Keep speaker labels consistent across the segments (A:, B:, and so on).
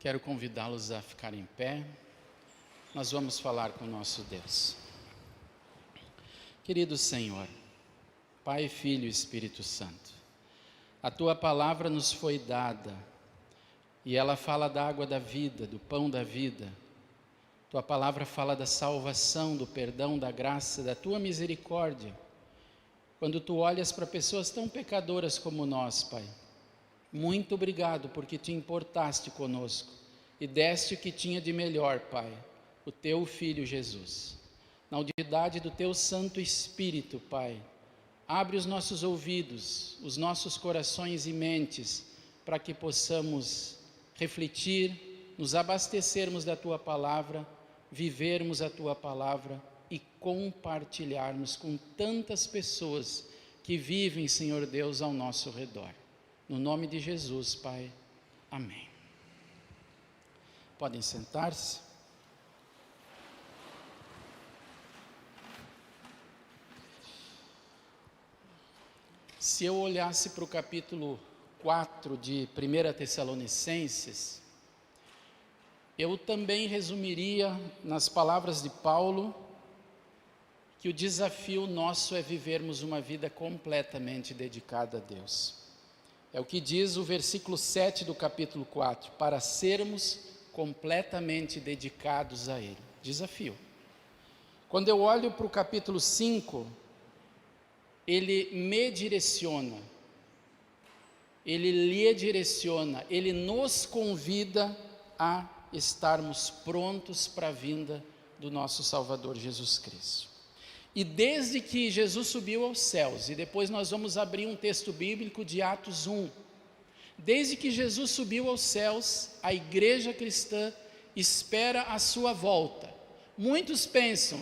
A: Quero convidá-los a ficar em pé. Nós vamos falar com o nosso Deus. Querido Senhor, Pai, Filho e Espírito Santo, a Tua palavra nos foi dada e ela fala da água da vida, do pão da vida. Tua palavra fala da salvação, do perdão, da graça, da Tua misericórdia. Quando Tu olhas para pessoas tão pecadoras como nós, Pai, muito obrigado porque Te importaste conosco e deste o que tinha de melhor, Pai, o Teu Filho Jesus. Na unidade do Teu Santo Espírito, Pai, abre os nossos ouvidos, os nossos corações e mentes, para que possamos refletir, nos abastecermos da Tua palavra, vivermos a Tua palavra e compartilharmos com tantas pessoas que vivem, Senhor Deus, ao nosso redor. No nome de Jesus, Pai. Amém. Podem sentar-se. Se eu olhasse para o capítulo 4 de 1 Tessalonicenses, eu também resumiria nas palavras de Paulo que o desafio nosso é vivermos uma vida completamente dedicada a Deus. É o que diz o versículo 7 do capítulo 4, para sermos completamente dedicados a Ele. Desafio. Quando eu olho para o capítulo 5, ele me direciona, ele lhe direciona, ele nos convida a estarmos prontos para a vinda do nosso Salvador Jesus Cristo. E desde que Jesus subiu aos céus, e depois nós vamos abrir um texto bíblico de Atos 1, desde que Jesus subiu aos céus, a igreja cristã espera a sua volta. Muitos pensam,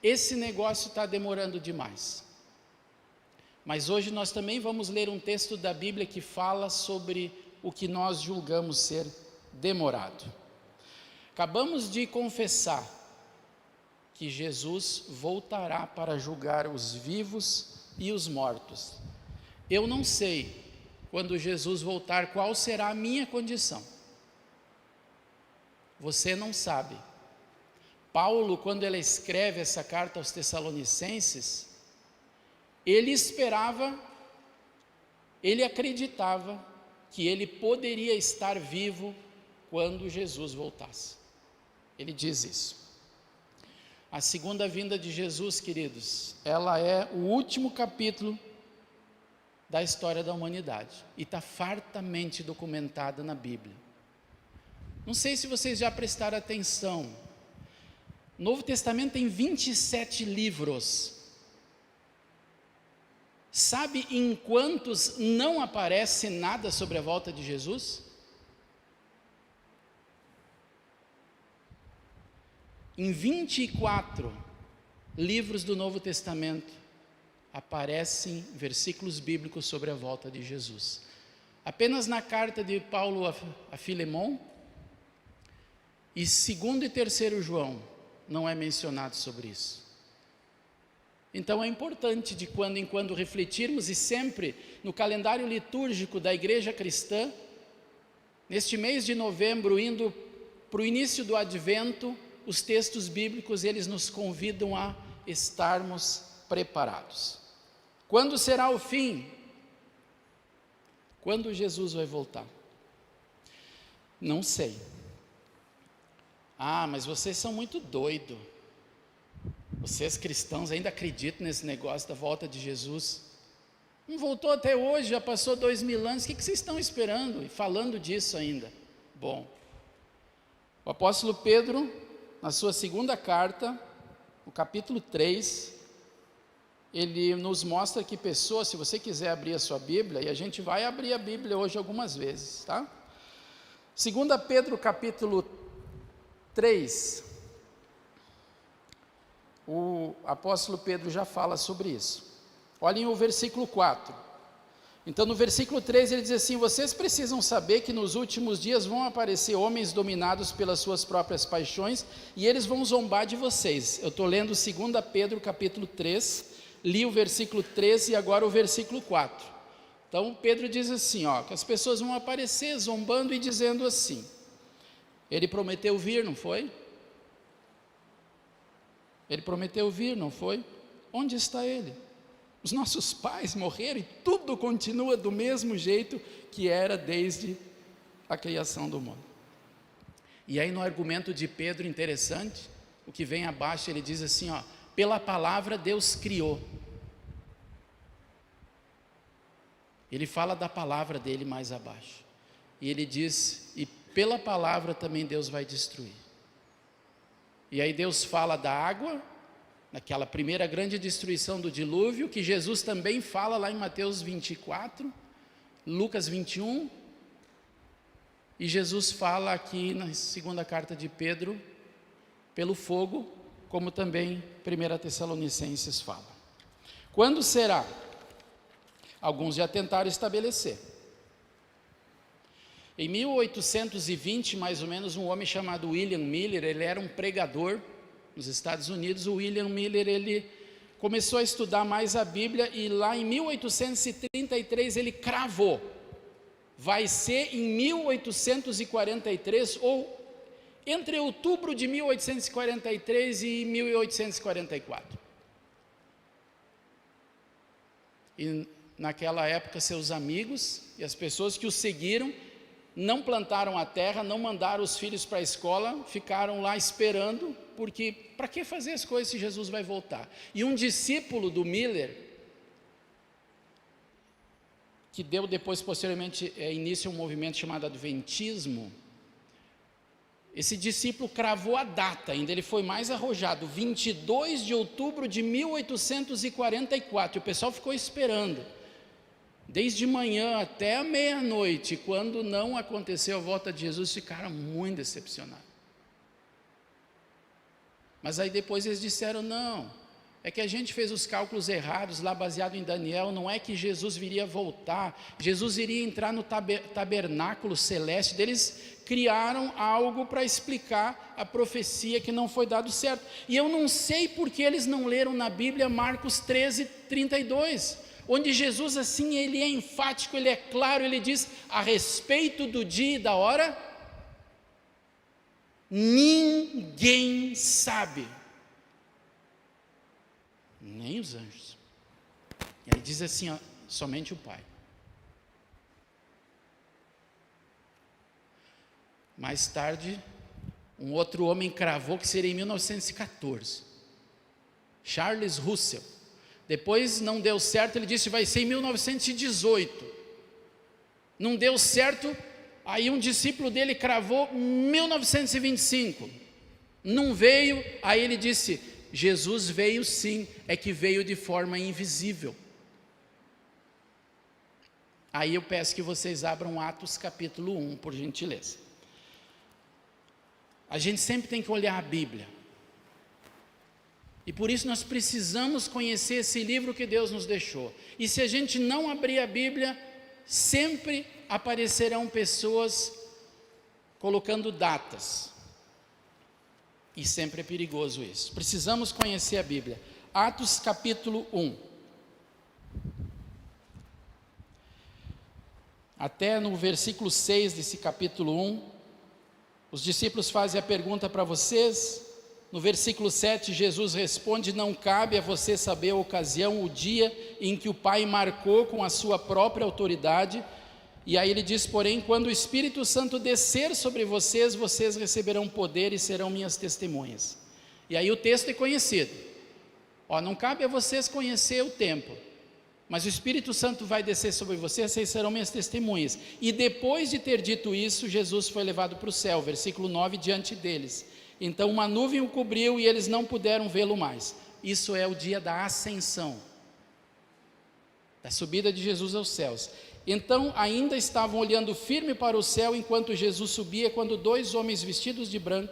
A: esse negócio está demorando demais. Mas hoje nós também vamos ler um texto da Bíblia que fala sobre o que nós julgamos ser demorado. Acabamos de confessar que Jesus voltará para julgar os vivos e os mortos. Eu não sei, quando Jesus voltar, qual será a minha condição. Você não sabe. Paulo, quando ele escreve essa carta aos Tessalonicenses, ele esperava, ele acreditava que ele poderia estar vivo quando Jesus voltasse. Ele diz isso. A segunda vinda de Jesus, queridos, ela é o último capítulo da história da humanidade e está fartamente documentada na Bíblia. Não sei se vocês já prestaram atenção, o Novo Testamento tem 27 livros. Sabe em quantos não aparece nada sobre a volta de Jesus? Em 24 livros do Novo Testamento aparecem versículos bíblicos sobre a volta de Jesus. Apenas na carta de Paulo a Filemon e 2º e 3º João não é mencionado sobre isso. Então é importante de quando em quando refletirmos, e sempre no calendário litúrgico da igreja cristã, neste mês de novembro, indo para o início do advento, os textos bíblicos, eles nos convidam a estarmos preparados. Quando será o fim? Quando Jesus vai voltar? Não sei. Ah, mas vocês são muito doidos. Vocês cristãos ainda acreditam nesse negócio da volta de Jesus? Não voltou até hoje, já passou 2000 anos, o que vocês estão esperando e falando disso ainda? Bom, o apóstolo Pedro, na sua segunda carta, no capítulo 3, ele nos mostra que pessoas, se você quiser abrir a sua Bíblia, e a gente vai abrir a Bíblia hoje algumas vezes, tá? 2 Pedro capítulo 3, o apóstolo Pedro já fala sobre isso. Olhem o versículo 4. Então no versículo 3 ele diz assim: vocês precisam saber que nos últimos dias vão aparecer homens dominados pelas suas próprias paixões, e eles vão zombar de vocês. Eu estou lendo 2 Pedro capítulo 3, li o versículo 13 e agora o versículo 4. Então Pedro diz assim, que as pessoas vão aparecer zombando e dizendo assim: Ele prometeu vir, não foi? Ele prometeu vir, não foi? Onde está ele? Os nossos pais morreram e tudo continua do mesmo jeito que era desde a criação do mundo. E aí no argumento de Pedro, interessante, o que vem abaixo, ele diz assim, ó, pela palavra Deus criou. Ele fala da palavra dele mais abaixo. E ele diz, e pela palavra também Deus vai destruir. E aí Deus fala da água, naquela primeira grande destruição do dilúvio, que Jesus também fala lá em Mateus 24, Lucas 21, e Jesus fala aqui na segunda carta de Pedro, pelo fogo, como também 1 Tessalonicenses fala. Quando será? Alguns já tentaram estabelecer. Em 1820, mais ou menos, um homem chamado William Miller, ele era um pregador nos Estados Unidos. O William Miller, ele começou a estudar mais a Bíblia e lá em 1833 ele cravou. Vai ser em 1843 ou entre outubro de 1843 e 1844. E naquela época seus amigos e as pessoas que o seguiram não plantaram a terra, não mandaram os filhos para a escola, ficaram lá esperando, porque para que fazer as coisas se Jesus vai voltar? E um discípulo do Miller, que deu depois posteriormente início a um movimento chamado Adventismo, esse discípulo cravou a data, ainda ele foi mais arrojado, 22 de outubro de 1844, e o pessoal ficou esperando, desde manhã até a meia-noite. Quando não aconteceu a volta de Jesus, ficaram muito decepcionados. Mas aí depois eles disseram, não, é que a gente fez os cálculos errados lá baseado em Daniel, não é que Jesus viria voltar, Jesus iria entrar no tabernáculo celeste. Eles criaram algo para explicar a profecia que não foi dado certo. E eu não sei porque eles não leram na Bíblia Marcos 13, 32, onde Jesus assim, ele é enfático, ele é claro, ele diz a respeito do dia e da hora, ninguém sabe, nem os anjos. E aí diz assim, ó, somente o Pai. Mais tarde, um outro homem cravou que seria em 1914, Charles Russell. Depois não deu certo, ele disse vai ser em 1918. Não deu certo, aí um discípulo dele cravou 1925. Não veio, aí ele disse, Jesus veio sim, é que veio de forma invisível. Aí eu peço que vocês abram Atos capítulo 1, por gentileza. A gente sempre tem que olhar a Bíblia. E por isso nós precisamos conhecer esse livro que Deus nos deixou. E se a gente não abrir a Bíblia, sempre aparecerão pessoas colocando datas. E sempre é perigoso isso. Precisamos conhecer a Bíblia. Atos capítulo 1. Até no versículo 6 desse capítulo 1, os discípulos fazem a pergunta para vocês. No versículo 7, Jesus responde, não cabe a você saber a ocasião, o dia em que o Pai marcou com a sua própria autoridade. E aí ele diz, porém, quando o Espírito Santo descer sobre vocês, vocês receberão poder e serão minhas testemunhas. E aí o texto é conhecido. Não cabe a vocês conhecer o tempo, mas o Espírito Santo vai descer sobre vocês, vocês serão minhas testemunhas. E depois de ter dito isso, Jesus foi levado para o céu, versículo 9, diante deles. Então uma nuvem o cobriu e eles não puderam vê-lo mais. Isso é o dia da ascensão, da subida de Jesus aos céus. Então ainda estavam olhando firme para o céu enquanto Jesus subia, quando 2 homens vestidos de branco,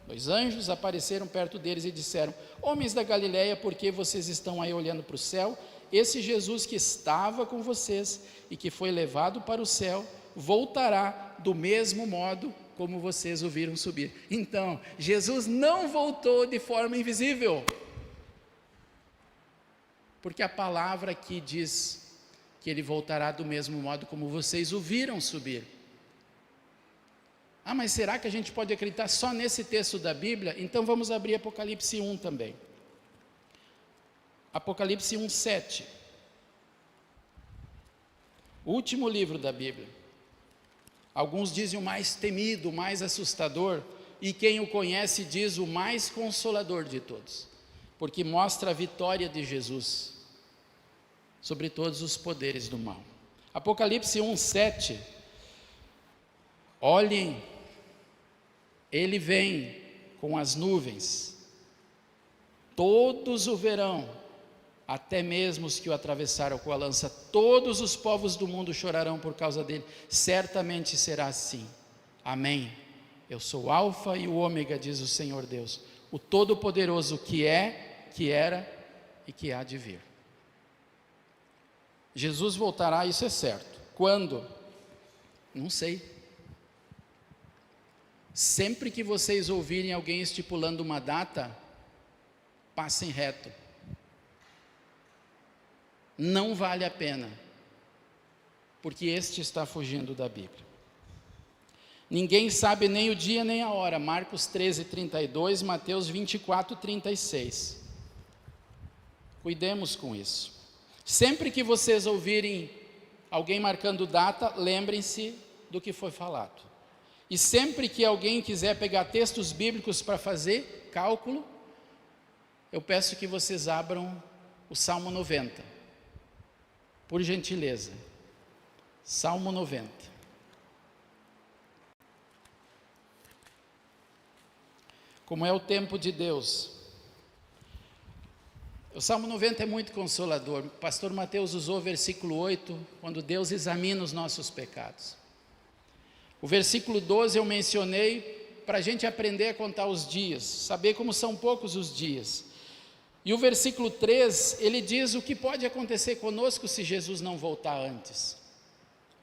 A: 2 anjos apareceram perto deles e disseram, homens da Galileia, por que vocês estão aí olhando para o céu? Esse Jesus que estava com vocês e que foi levado para o céu, voltará do mesmo modo como vocês o viram subir. Então, Jesus não voltou de forma invisível, porque a palavra aqui diz que ele voltará do mesmo modo como vocês o viram subir. Ah, mas será que a gente pode acreditar só nesse texto da Bíblia? Então vamos abrir Apocalipse 1 também. Apocalipse 1:7. O último livro da Bíblia. Alguns dizem o mais temido, o mais assustador, e quem o conhece diz o mais consolador de todos, porque mostra a vitória de Jesus sobre todos os poderes do mal. Apocalipse 1:7. Olhem, ele vem com as nuvens, todos o verão, até mesmo os que o atravessaram com a lança, todos os povos do mundo chorarão por causa dele, certamente será assim, amém. Eu sou o Alfa e o Ômega, diz o Senhor Deus, o Todo-Poderoso, que é, que era e que há de vir. Jesus voltará, isso é certo. Quando? Não sei. Sempre que vocês ouvirem alguém estipulando uma data, passem reto. Não vale a pena, porque este está fugindo da Bíblia. Ninguém sabe nem o dia nem a hora. Marcos 13:32, Mateus 24:36. Cuidemos com isso. Sempre que vocês ouvirem alguém marcando data, lembrem-se do que foi falado. E sempre que alguém quiser pegar textos bíblicos para fazer cálculo, eu peço que vocês abram o Salmo 90. Por gentileza. Salmo 90. Como é o tempo de Deus. O Salmo 90 é muito consolador. O pastor Mateus usou o versículo 8, quando Deus examina os nossos pecados. O versículo 12 eu mencionei para a gente aprender a contar os dias, saber como são poucos os dias. E o versículo 3, ele diz o que pode acontecer conosco se Jesus não voltar antes.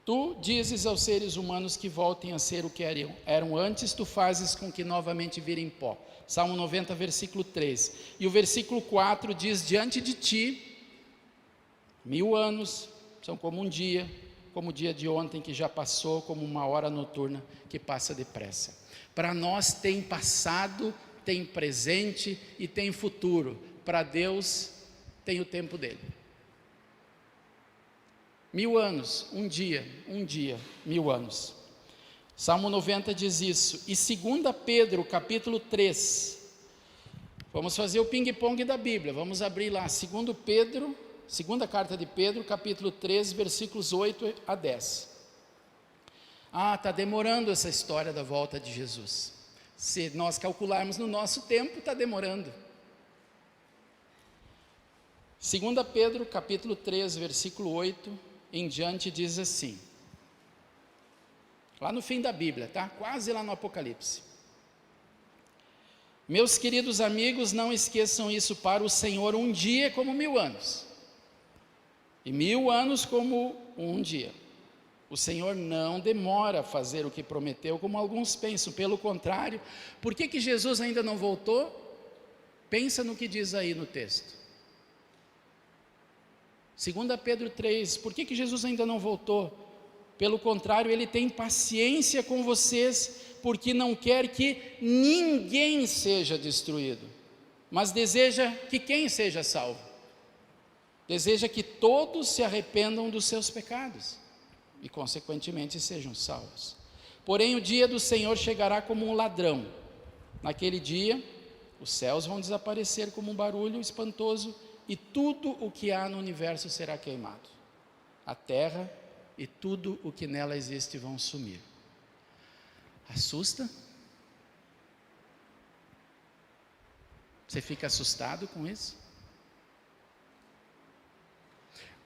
A: Tu dizes aos seres humanos que voltem a ser o que eram antes, tu fazes com que novamente virem pó. Salmo 90, versículo 3. E o versículo 4 diz, diante de ti, 1000 anos são como um dia, como o dia de ontem que já passou, como uma hora noturna que passa depressa. Para nós tem passado, tem presente e tem futuro. Para Deus tem o tempo dele. 1000 anos, um dia, 1000 anos. Salmo 90 diz isso. E 2 Pedro, capítulo 3. Vamos fazer o ping-pong da Bíblia. Vamos abrir lá, 2 Pedro, segunda carta de Pedro, capítulo 3, versículos 8 a 10. Está demorando essa história da volta de Jesus. Se nós calcularmos no nosso tempo, está demorando. 2 Pedro, capítulo 3, versículo 8 em diante, diz assim. Lá no fim da Bíblia, tá? Quase lá no Apocalipse. Meus queridos amigos, não esqueçam isso, para o Senhor um dia é como 1000 anos. E 1000 anos como um dia. O Senhor não demora a fazer o que prometeu, como alguns pensam. Pelo contrário, por que Jesus ainda não voltou? Pensa no que diz aí no texto. 2 Pedro 3, por que Jesus ainda não voltou? Pelo contrário, Ele tem paciência com vocês, porque não quer que ninguém seja destruído, mas deseja que quem seja salvo? Deseja que todos se arrependam dos seus pecados e, consequentemente, sejam salvos. Porém, o dia do Senhor chegará como um ladrão. Naquele dia, os céus vão desaparecer como um barulho espantoso e tudo o que há no universo será queimado. A terra e tudo o que nela existe vão sumir. Assusta? Você fica assustado com isso?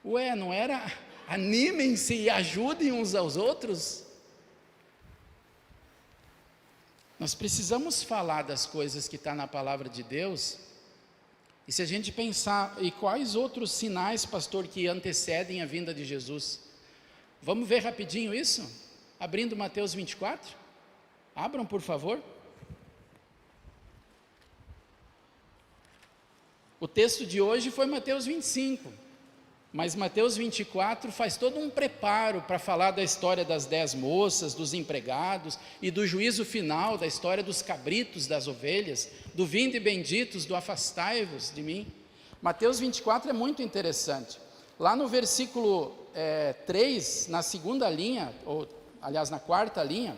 A: Ué, não era? Animem-se e ajudem uns aos outros? Nós precisamos falar das coisas que estão na palavra de Deus. E se a gente pensar, e quais outros sinais, pastor, que antecedem a vinda de Jesus? Vamos ver rapidinho isso? Abrindo Mateus 24. Abram, por favor. O texto de hoje foi Mateus 25. Mas Mateus 24 faz todo um preparo para falar da história das 10 moças, dos empregados, e do juízo final, da história dos cabritos, das ovelhas, do vinde benditos, do afastai-vos de mim. Mateus 24 é muito interessante. Lá no versículo 3, na segunda linha, ou aliás na quarta linha,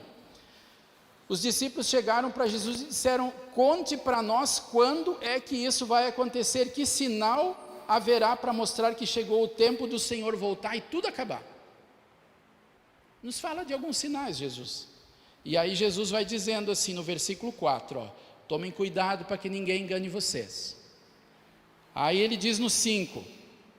A: os discípulos chegaram para Jesus e disseram: conte para nós quando é que isso vai acontecer, que sinal haverá para mostrar que chegou o tempo do Senhor voltar e tudo acabar. Nos fala de alguns sinais, Jesus. E aí Jesus vai dizendo assim no versículo 4, tomem cuidado para que ninguém engane vocês. Aí ele diz no 5,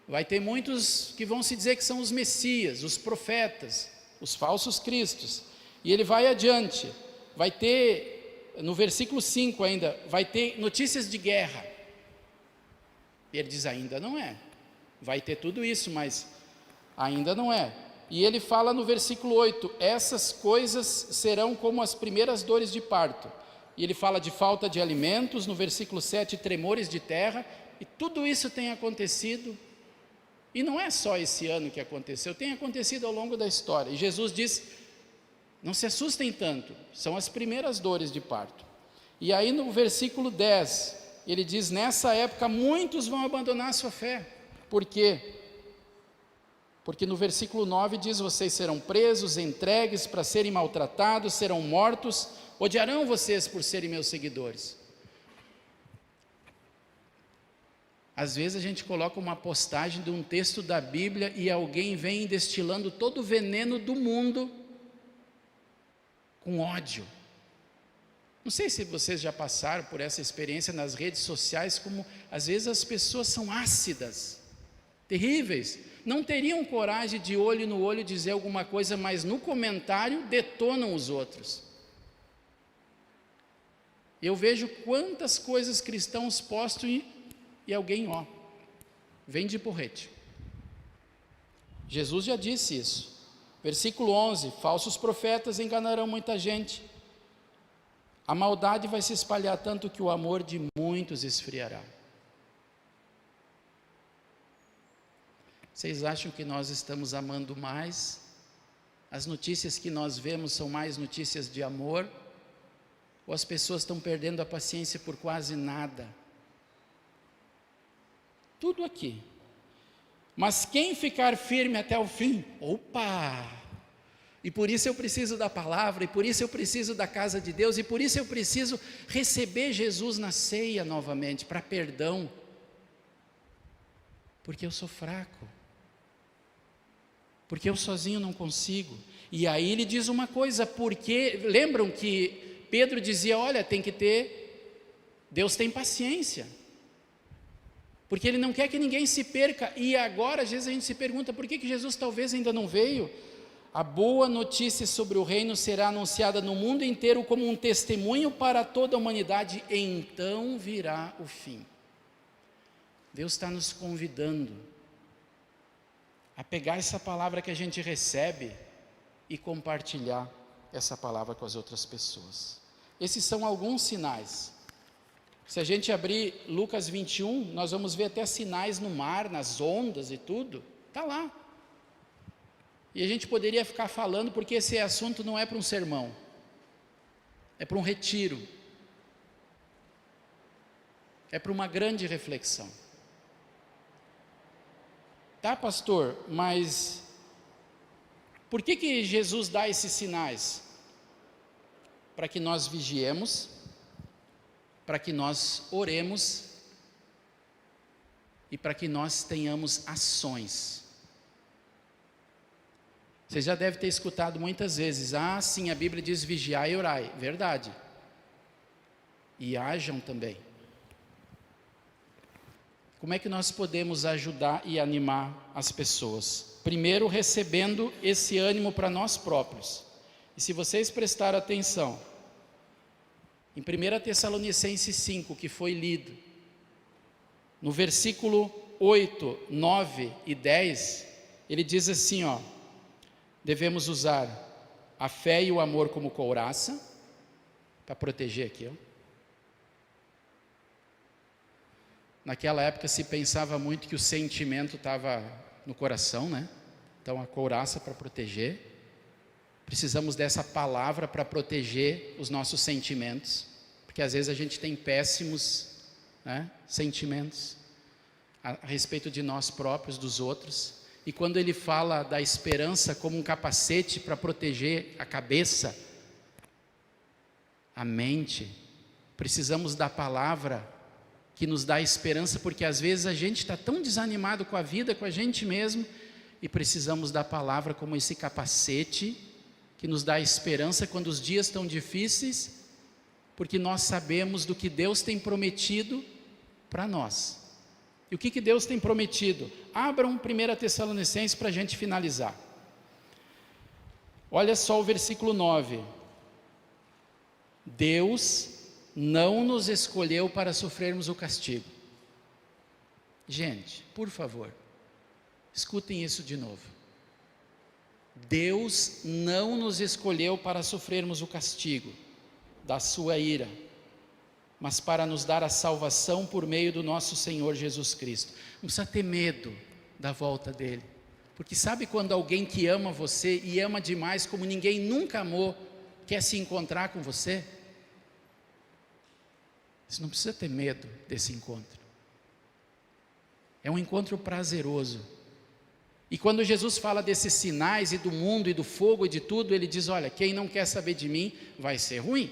A: vai ter muitos que vão se dizer que são os Messias, os profetas, os falsos cristos. E ele vai adiante, vai ter, no versículo 5 ainda, vai ter notícias de guerra. Ele diz, ainda não é. Vai ter tudo isso, mas ainda não é. E ele fala no versículo 8, essas coisas serão como as primeiras dores de parto. E ele fala de falta de alimentos, no versículo 7, tremores de terra, e tudo isso tem acontecido. E não é só esse ano que aconteceu, tem acontecido ao longo da história. E Jesus diz, não se assustem tanto, são as primeiras dores de parto. E aí no versículo 10, ele diz, nessa época muitos vão abandonar a sua fé. Por quê? Porque no versículo 9 diz, vocês serão presos, entregues para serem maltratados, serão mortos, odiarão vocês por serem meus seguidores. Às vezes a gente coloca uma postagem de um texto da Bíblia e alguém vem destilando todo o veneno do mundo com ódio. Não sei se vocês já passaram por essa experiência nas redes sociais, como às vezes as pessoas são ácidas, terríveis, não teriam coragem de olho no olho dizer alguma coisa, mas no comentário detonam os outros. Eu vejo quantas coisas cristãos postam e alguém, vem de porrete. Jesus já disse isso. Versículo 11, falsos profetas enganarão muita gente. A maldade vai se espalhar tanto que o amor de muitos esfriará. Vocês acham que nós estamos amando mais? As notícias que nós vemos são mais notícias de amor? Ou as pessoas estão perdendo a paciência por quase nada? Tudo aqui. Mas quem ficar firme até o fim? Opa! E por isso eu preciso da palavra, e por isso eu preciso da casa de Deus, e por isso eu preciso receber Jesus na ceia novamente, para perdão. Porque eu sou fraco. Porque eu sozinho não consigo. E aí ele diz uma coisa, porque, lembram que Pedro dizia, olha, tem que ter, Deus tem paciência. Porque Ele não quer que ninguém se perca. E agora, às vezes a gente se pergunta, por que Jesus talvez ainda não veio? A boa notícia sobre o reino será anunciada no mundo inteiro como um testemunho para toda a humanidade, então virá o fim. Deus está nos convidando a pegar essa palavra que a gente recebe e compartilhar essa palavra com as outras pessoas. Esses são alguns sinais. Se a gente abrir Lucas 21, nós vamos ver até sinais no mar, nas ondas e tudo, está lá. E a gente poderia ficar falando, porque esse assunto não é para um sermão, é para um retiro, é para uma grande reflexão. Tá, pastor, mas por que Jesus dá esses sinais? Para que nós vigiemos, para que nós oremos e para que nós tenhamos ações. Você já deve ter escutado muitas vezes, sim, a Bíblia diz vigiai e orai, verdade, e hajam também. Como é que nós podemos ajudar e animar as pessoas? Primeiro, recebendo esse ânimo para nós próprios. E se vocês prestarem atenção, em 1 Tessalonicenses 5, que foi lido, no versículo 8, 9 e 10, ele diz assim, devemos usar a fé e o amor como couraça, para proteger aqui, Naquela época se pensava muito que o sentimento estava no coração, né? Então a couraça para proteger. Precisamos dessa palavra para proteger os nossos sentimentos, porque às vezes a gente tem péssimos, né, sentimentos a respeito de nós próprios, dos outros. E quando ele fala da esperança como um capacete para proteger a cabeça, a mente, precisamos da palavra que nos dá esperança, porque às vezes a gente está tão desanimado com a vida, com a gente mesmo, e precisamos da palavra como esse capacete que nos dá esperança quando os dias estão difíceis, porque nós sabemos do que Deus tem prometido para nós. E o que Deus tem prometido? Abram 1 Tessalonicenses para a gente finalizar. Olha só o versículo 9. Deus não nos escolheu para sofrermos o castigo. Gente, por favor, escutem isso de novo. Deus não nos escolheu para sofrermos o castigo da sua ira, mas para nos dar a salvação por meio do nosso Senhor Jesus Cristo. Não precisa ter medo da volta dele, porque sabe quando alguém que ama você e ama demais como ninguém nunca amou, quer se encontrar com você? Você não precisa ter medo desse encontro. É um encontro prazeroso. E quando Jesus fala desses sinais e do mundo e do fogo e de tudo, ele diz, olha, quem não quer saber de mim vai ser ruim.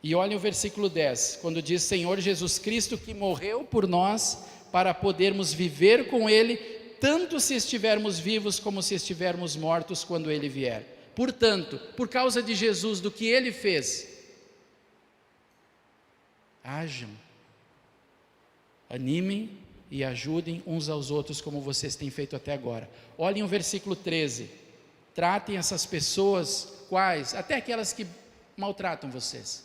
A: E olha o versículo 10, quando diz, Senhor Jesus Cristo que morreu por nós, para podermos viver com Ele, tanto se estivermos vivos como se estivermos mortos quando Ele vier. Portanto, por causa de Jesus, do que Ele fez, hajam, animem e ajudem uns aos outros como vocês têm feito até agora. Olhem o versículo 13, tratem essas pessoas, quais? Até aquelas que maltratam vocês.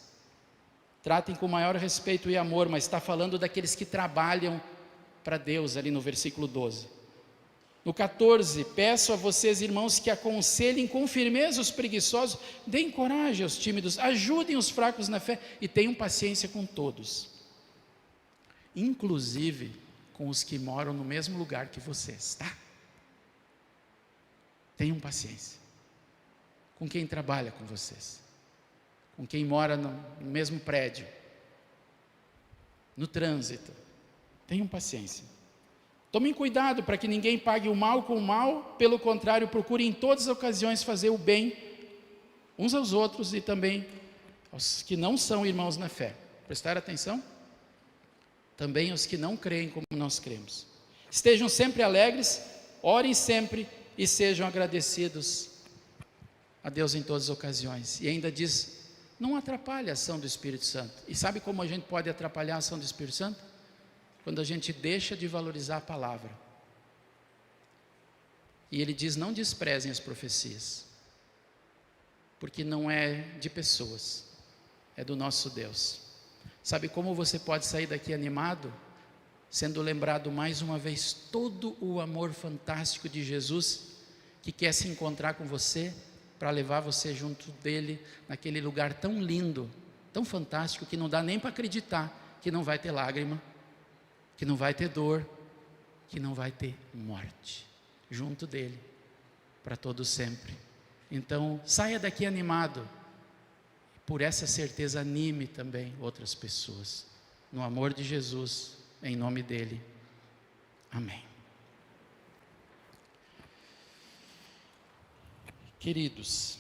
A: Tratem com maior respeito e amor, mas está falando daqueles que trabalham para Deus, ali no versículo 12. No 14, peço a vocês, irmãos, que aconselhem com firmeza os preguiçosos, deem coragem aos tímidos, ajudem os fracos na fé e tenham paciência com todos, inclusive com os que moram no mesmo lugar que vocês, tá? Tenham paciência com quem trabalha com vocês, com quem mora no mesmo prédio, no trânsito. Tenham paciência. Tomem cuidado para que ninguém pague o mal com o mal, pelo contrário, procurem em todas as ocasiões fazer o bem uns aos outros e também aos que não são irmãos na fé. Prestar atenção? Também aos que não creem como nós cremos. Estejam sempre alegres, orem sempre e sejam agradecidos a Deus em todas as ocasiões. E ainda diz, não atrapalhe a ação do Espírito Santo. E sabe como a gente pode atrapalhar a ação do Espírito Santo? Quando a gente deixa de valorizar a palavra. E ele diz, não desprezem as profecias, porque não é de pessoas, é do nosso Deus. Sabe como você pode sair daqui animado? Sendo lembrado mais uma vez todo o amor fantástico de Jesus, que quer se encontrar com você, para levar você junto dele, naquele lugar tão lindo, tão fantástico, que não dá nem para acreditar, que não vai ter lágrima, que não vai ter dor, que não vai ter morte, junto dele, para todo sempre. Então, saia daqui animado, por essa certeza anime também outras pessoas, no amor de Jesus, em nome dele, amém. Queridos,